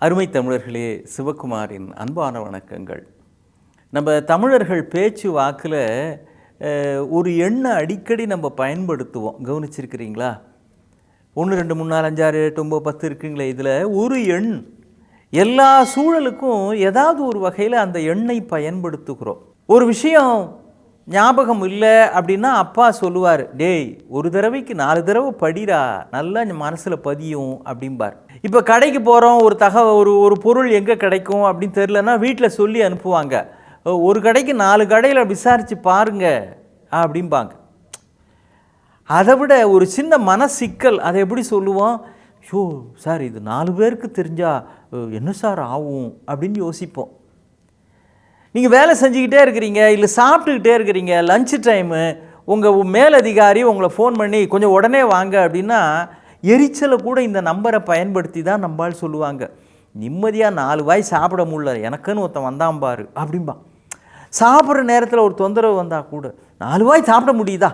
அருமை தமிழர்களே, சிவகுமாரின் அன்பான வணக்கங்கள். நம்ம தமிழர்கள் பேச்சு வாக்கில் ஒரு எண்ணை அடிக்கடி நம்ம பயன்படுத்துவோம். கவனிச்சிருக்கிறீங்களா? 1 2 3 4 5 6 7 8 9 10 இருக்குங்களே, இதில் ஒரு எண் எல்லா சூழலுக்கும் ஏதாவது ஒரு வகையில் அந்த எண்ணை பயன்படுத்துகிறோம். ஒரு விஷயம் ஞாபகம் இல்லை அப்படின்னா அப்பா சொல்லுவார், டேய் ஒரு தடவைக்கு 4 தடவை படிடா, நல்லா மனசில் பதியும் அப்படிம்பார். இப்போ கடைக்கு போகிறோம், ஒரு பொருள் எங்கே கிடைக்கும் அப்படின்னு தெரிலன்னா வீட்டில் சொல்லி அனுப்புவாங்க. ஒரு கடைக்கு 4 கடையில் விசாரித்து பாருங்க அப்படிம்பாங்க. அதை விட ஒரு சின்ன மனசிக்கல், அதை எப்படி சொல்லுவோம்? ஷோ சார், இது 4 பேருக்கு தெரிஞ்சால் என்ன சார் ஆகும் அப்படின்னு யோசிப்போம். நீங்கள் வேலை செஞ்சுக்கிட்டே இருக்கிறீங்க, இல்லை சாப்பிட்டுக்கிட்டே இருக்கிறீங்க, லஞ்சு டைமு, உங்கள் மேலதிகாரி உங்களை ஃபோன் பண்ணி கொஞ்சம் உடனே வாங்க அப்படின்னா எரிச்சலை கூட இந்த நம்பரை பயன்படுத்தி தான் நம்பால் சொல்லுவாங்க. நிம்மதியாக 4 வாய் சாப்பிட முடியல, எனக்குன்னு ஒருத்தன் வந்தான் பாரு அப்படின்பா. சாப்பிட்ற நேரத்தில் ஒரு தொந்தரவு வந்தால் கூட 4 வாய் சாப்பிட முடியுதா,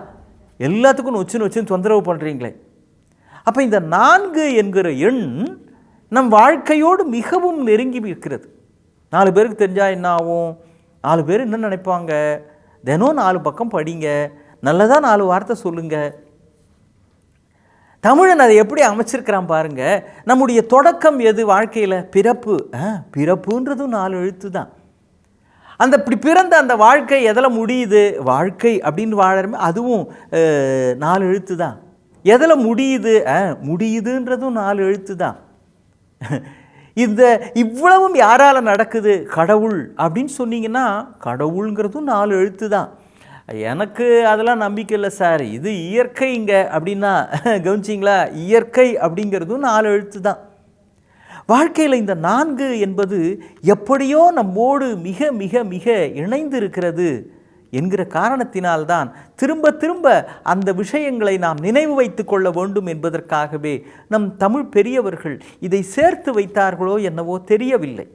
எல்லாத்துக்கும் நொச்சுன்னு தொந்தரவு பண்ணுறீங்களே. அப்போ இந்த 4 என்கிற எண் நம் வாழ்க்கையோடு மிகவும் நெருங்கி இருக்கிறது. 4 பேருக்கு தெரிஞ்சால் என்ன ஆகும்? 4 பேர் என்ன நினைப்பாங்க? தினம் 4 பக்கம் படிங்க, நல்லதாக 4 வார்த்தை சொல்லுங்கள். தமிழன் அதை எப்படி அமைச்சிருக்கிறான் பாருங்க. நம்முடைய தொடக்கம் எது வாழ்க்கையில்? பிறப்பு. பிறப்புன்றதும் 4 எழுத்து தான். அந்த இப்படி பிறந்த அந்த வாழ்க்கை எதில் முடியுது? வாழ்க்கை அப்படின்னு வாழறமே, அதுவும் 4 எழுத்து தான். எதில் முடியுது? முடியுதுன்றதும் 4 எழுத்து தான். இந்த இவ்வளவும் யாரால் நடக்குது? கடவுள் அப்படின்னு சொன்னீங்கன்னா கடவுளுங்கிறதும் 4 எழுத்து தான். எனக்கு அதெல்லாம் நம்பிக்கை இல்லை சார், இது இயற்கைங்க அப்படின்னா கவனிச்சிங்களா? இயற்கை அப்படிங்கிறதும் 4 எழுத்து தான். வாழ்க்கையில் இந்த 4 என்பது எப்படியோ நம்மோடு மிக மிக மிக இணைந்து இருக்கிறது என்கிற காரணத்தினால்தான் திரும்ப திரும்ப அந்த விஷயங்களை நாம் நினைவு வைத்து கொள்ள வேண்டும் என்பதற்காகவே நம் தமிழ் பெரியவர்கள் இதை சேர்த்து வைத்தார்களோ என்னவோ தெரியவில்லை.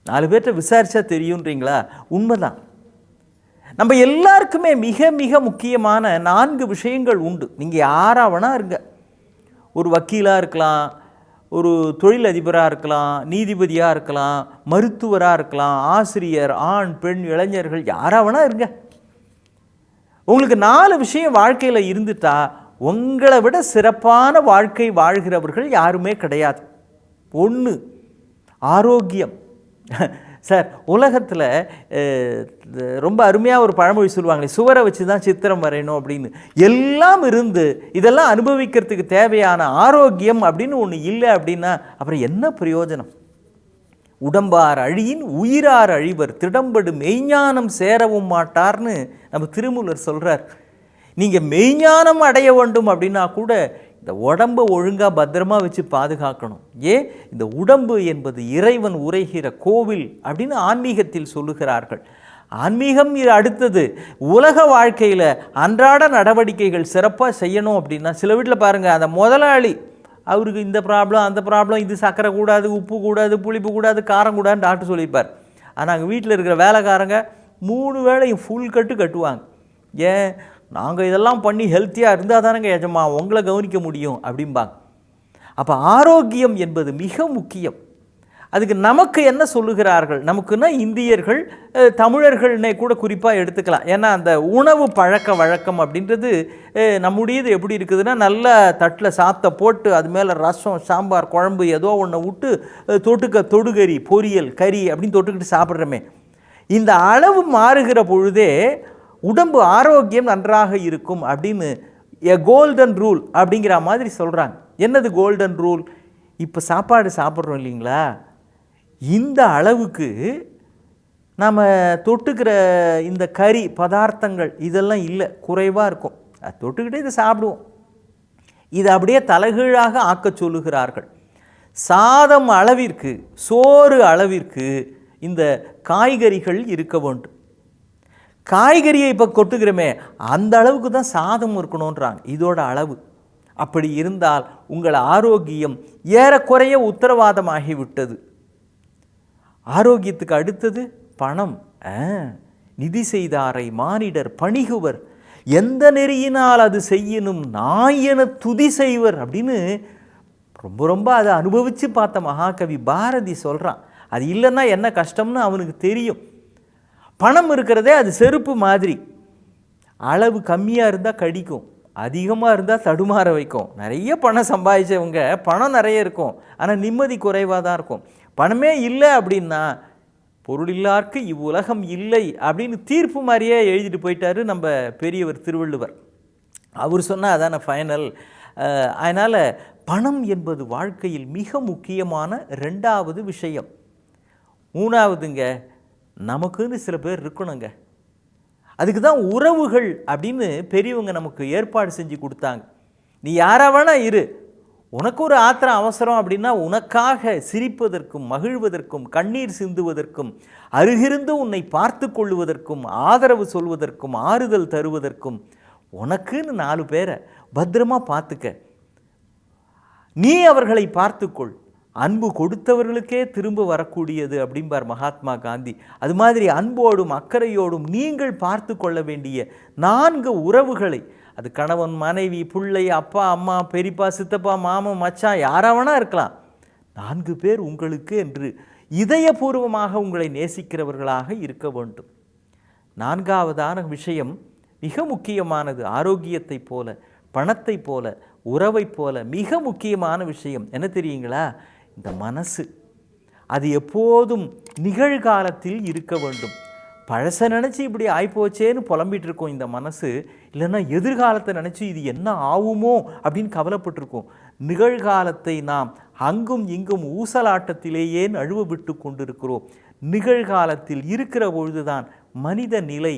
4 பேர்கிட்ட விசாரித்தா தெரியுன்றீங்களா? உண்மைதான். நம்ம எல்லாருக்குமே மிக மிக முக்கியமான 4 விஷயங்கள் உண்டு. நீங்கள் யாராக வேணா இருங்க, ஒரு வக்கீலாக இருக்கலாம், ஒரு தொழிலதிபராக இருக்கலாம், நீதிபதியாக இருக்கலாம், மருத்துவராக இருக்கலாம், ஆசிரியர், ஆண் பெண் இளைஞர்கள், யாராக வேணா இருங்க. உங்களுக்கு 4 விஷயம் வாழ்க்கையில் இருந்துட்டா உங்களை விட சிறப்பான வாழ்க்கை வாழ்கிறவர்கள் யாருமே கிடையாது. 1 ஆரோக்கியம். சார், உலகத்தில் ரொம்ப அருமையாக ஒரு பழமொழி சொல்லுவாங்களே, சுவரை வச்சு தான் சித்திரம் வரையணும் அப்படின்னு. எல்லாம் இருந்து இதெல்லாம் அனுபவிக்கிறதுக்கு தேவையான ஆரோக்கியம் அப்படின்னு ஒன்று இல்லை அப்படின்னா அப்புறம் என்ன பிரயோஜனம்? உடம்பார் அழியின் உயிரார் அழிவர், திடம்படு மெய்ஞானம் சேரவும் மாட்டார்னு நம்ம திருமூலர் சொல்கிறார். நீங்கள் மெய்ஞானம் அடைய வேண்டும் அப்படின்னா கூட இந்த உடம்பை ஒழுங்காக பத்திரமா வச்சு பாதுகாக்கணும். இந்த உடம்பு என்பது இறைவன் உரைகிற கோவில் அப்படின்னு ஆன்மீகத்தில் சொல்லுகிறார்கள். ஆன்மீகம் இது அடுத்தது. உலக வாழ்க்கையில் அன்றாட நடவடிக்கைகள் சிறப்பாக செய்யணும் அப்படின்னா சில வீட்டில் பாருங்கள், அந்த முதலாளி அவருக்கு இந்த ப்ராப்ளம் அந்த ப்ராப்ளம், இது சர்க்கரை கூடாது, உப்பு கூடாது, புளிப்பு கூடாது, காரம் கூடாதுன்னு டாக்டர் சொல்லியிருப்பார். ஆனால் அங்கே வீட்டில் இருக்கிற வேலைக்காரங்க 3 வேளையும் ஃபுல் கட்டுவாங்க. நாங்கள் இதெல்லாம் பண்ணி ஹெல்த்தியாக இருந்தால் தானங்க எஜமா உங்களை கவனிக்க முடியும் அப்படிம்பாங்க. அப்போ ஆரோக்கியம் என்பது மிக முக்கியம். அதுக்கு நமக்கு என்ன சொல்லுகிறார்கள்? நமக்குன்னா இந்தியர்கள், தமிழர்கள்னே கூட குறிப்பாக எடுத்துக்கலாம். ஏன்னா அந்த உணவு பழக்க வழக்கம் அப்படின்றது நம்முடையது எப்படி இருக்குதுன்னா, நல்ல தட்டில் சாத்தை போட்டு அது மேலே ரசம், சாம்பார், குழம்பு ஏதோ ஒன்று விட்டு தொடுகறி, பொரியல், கறி அப்படின்னு தொட்டுக்கிட்டு சாப்பிட்றோமே. இந்த அளவு மாறுகிற பொழுதே உடம்பு ஆரோக்கியம் நன்றாக இருக்கும் அப்படின்னு கோல்டன் ரூல் அப்படிங்கிற மாதிரி சொல்கிறாங்க. என்னது கோல்டன் ரூல்? இப்போ சாப்பாடு சாப்பிட்றோம் இல்லைங்களா, இந்த அளவுக்கு நம்ம தொட்டுக்கிற இந்த கறி பதார்த்தங்கள் இதெல்லாம் இல்லை, குறைவாக இருக்கும். அது தொட்டுக்கிட்டே இதை சாப்பிடுவோம். இதை அப்படியே தலைகீழாக ஆக்க சொல்லுகிறார்கள். சாதம் அளவிற்கு, சோறு அளவிற்கு இந்த காய்கறிகள் இருக்க வேண்டும். காய்கறியை இப்போ கொட்டுக்கிறோமே அந்த அளவுக்கு தான் சாதம் இருக்கணுன்றாங்க, இதோட அளவு. அப்படி இருந்தால் உங்கள் ஆரோக்கியம் ஏறக்குறைய உத்தரவாதமாகிவிட்டது. ஆரோக்கியத்துக்கு அடுத்தது பணம். நிதி செய்தாரை மானிடர் பணிகுவர், எந்த நெறியினால் அது செய்யணும் நாயன துதி செய்வர் அப்படின்னு ரொம்ப ரொம்ப அதை அனுபவித்து பார்த்த மகாகவி பாரதி சொல்கிறான். அது இல்லைன்னா என்ன கஷ்டம்னு அவனுக்கு தெரியும். பணம் இருக்கிறதே அது செருப்பு மாதிரி, அளவு கம்மியாக இருந்தால் கடிக்கும், அதிகமாக இருந்தால் தடுமாற வைக்கும். நிறைய பணம் சம்பாதிச்சவங்க பணம் நிறைய இருக்கும், ஆனால் நிம்மதி குறைவாக தான் இருக்கும். பணமே இல்லை அப்படின்னா பொருளில்லார்க்கு இவ்வுலகம் இல்லை அப்படின்னு தீர்ப்பு மாதிரியே எழுதிட்டு போயிட்டாரு நம்ம பெரியவர் திருவள்ளுவர். அவர் சொன்னால் அதான ஃபைனல். அதனால் பணம் என்பது வாழ்க்கையில் மிக முக்கியமான 2வது விஷயம். 3வதுங்க, நமக்குன்னு சில பேர் இருக்கணுங்க. அதுக்கு தான் உறவுகள் அப்படின்னு பெரியவங்க நமக்கு ஏற்பாடு செஞ்சு கொடுத்தாங்க. நீ யாரா வேணா இரு, உனக்கு ஒரு ஆத்திரம் அவசரம் அப்படின்னா உனக்காக சிரிப்பதற்கும் மகிழ்வதற்கும் கண்ணீர் சிந்துவதற்கும் அருகிருந்து உன்னை பார்த்து கொள்வதற்கும் ஆதரவு சொல்வதற்கும் ஆறுதல் தருவதற்கும் உனக்குன்னு 4 பேரை பத்திரமா பார்த்துக்க. நீ அவர்களை பார்த்துக்கொள். அன்பு கொடுத்தவர்களுக்கே திரும்ப வரக்கூடியது அப்படிம்பார் மகாத்மா காந்தி. அது மாதிரி அன்போடும் அக்கறையோடும் நீங்கள் பார்த்து கொள்ள வேண்டிய 4 உறவுகளை, அது கணவன் மனைவி பிள்ளை அப்பா அம்மா பெரியப்பா சித்தப்பா மாமன் மச்சான் யாராவனா இருக்கலாம், 4 பேர் உங்களுக்கு என்று இதயபூர்வமாக உங்களை நேசிக்கிறவர்களாக இருக்க வேண்டும். 4வதான விஷயம் மிக முக்கியமானது. ஆரோக்கியத்தை போல பணத்தை போல உறவை போல மிக முக்கியமான விஷயம் என்ன தெரியுங்களா? இந்த மனசு. அது எப்போதும் நிகழ்காலத்தில் இருக்க வேண்டும். பழசை நினச்சி இப்படி ஆயிப்போச்சேன்னு புலம்பிகிட்டு இருக்கோம் இந்த மனசு. இல்லைன்னா எதிர்காலத்தை நினச்சி இது என்ன ஆகுமோ அப்படின்னு கவலைப்பட்டிருக்கோம். நிகழ்காலத்தை நாம் அங்கும் இங்கும் ஊசலாட்டத்திலேயே நழுவ விட்டு கொண்டிருக்கிறோம். நிகழ்காலத்தில் இருக்கிற பொழுதுதான் மனித நிலை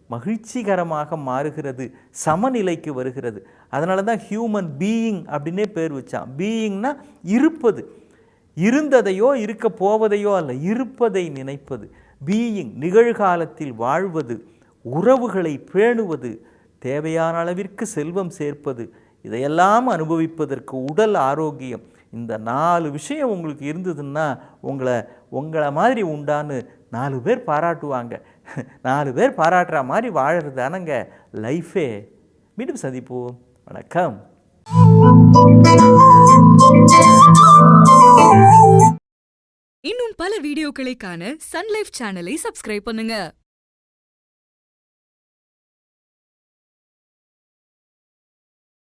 மகிழ்ச்சிகரமாக மாறுகிறது, சமநிலைக்கு வருகிறது. அதனால தான் ஹியூமன் பீயிங் அப்படின்னே பேர் வச்சான். பீயிங்னா இருப்பது, இருந்ததையோ இருக்க போவதையோ அல்ல, இருப்பதை நினைப்பது. பீயிங் நிகழ்காலத்தில் வாழ்வது, உறவுகளை பேணுவது, தேவையான அளவிற்கு செல்வம் சேர்ப்பது, இதையெல்லாம் அனுபவிப்பதற்கு உடல் ஆரோக்கியம். இந்த 4 விஷயம் உங்களுக்கு இருந்ததுன்னா உங்களை மாதிரி உண்டான்னு 4 பேர் பாராட்டுவாங்க. 4 பேர் பாராட்டுற மாதிரி வாழறது தானங்க லைஃபே. மீண்டும் சந்திப்போம். வணக்கம். இன்னும் பல வீடியோக்களை காண சன் லைஃப் சேனலை சப்ஸ்கிரைப் பண்ணுங்க.